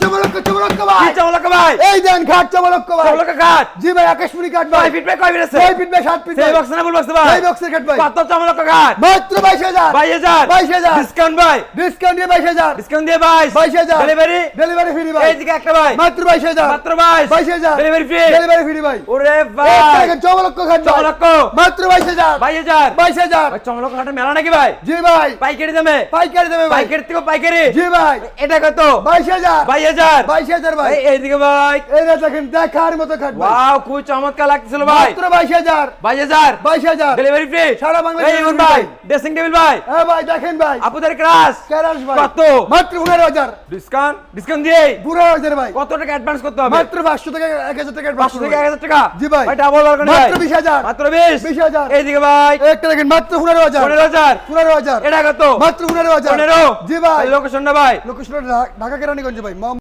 চমলক্ষ ভাই। কি চমলক্ষ ভাই? এই দেন খাট চমলক্ষ ভাই। চমলক্ষ খাট। জি ভাই আকাশমণি খাট ভাই। 5 ফিট বাই কয় ফিট আছে? 6 ফিট বাই 7 ফিট। সেই বক্স না ফুল বক্স ভাই? এই বক্সের খাট ভাই। কত চমলক্ষ খাট? মাত্র 22000। 22000। 22000 ডিসকাউন্ট ভাই। ডিসকাউন্ট দিয়ে 22000। ডিসকাউন্ট দিয়ে 22। 22000 ডেলিভারি ডেলিভারি ফ্রি ভাই। এইদিকে একটা ভাই। মাত্র 22000 মাত্র 22। 22000 ডেলিভারি ফ্রি। ডেলিভারি ফ্রি ভাই। ওরে এই ভাই দেখেন চমলক্ষ খাট ভাই। চমলক্ষ মাত্র 22000 22000। 22000 ভাই চমলক্ষ খাটের মেলা নাকি ভাই? জি ভাই পাইকারি দামে? পাইকারি দেবে ভাই। পাইকারি থেকে পাইকারি? জি ভাই এটা কত? 22000 22000। 22000 ভাই। এইদিকে ভাই এই দেখেন দেখার মতো খাট ভাই। ওয়াও খুব চমৎকার লাগতেছিল ভাই। মাত্র 22000 22000। 22000 ডেলিভারি ফ্রি সারা বাংলা এই ইমন ভাই ড্রেসিং টেবিল ভাই হ্যাঁ ভাই দেখেন ভাই আপুদের ক্লাস ক্যারাস ভাই কত? মাত্র 15000 ডিসকাউন্ট দিয়ে 15000 ভাই। কত টাকা অ্যাডভান্স করতে হবে? মাত্র 500 টাকা 1000 টাকা 500 থেকে 1000 টাকা। জি ভাই। ভাই ডাবল বালকনি ভাই মাত্র 20000 মাত্র 20 20000 এইদিকে ভাই একটা দেখেন মাত্র 15000 15000 15000 এটা কত? মাত্র 15000 15 জি ভাই। লোকেশনটা ভাই লোকেশন ঢাকা কেরানীগঞ্জ ভাই।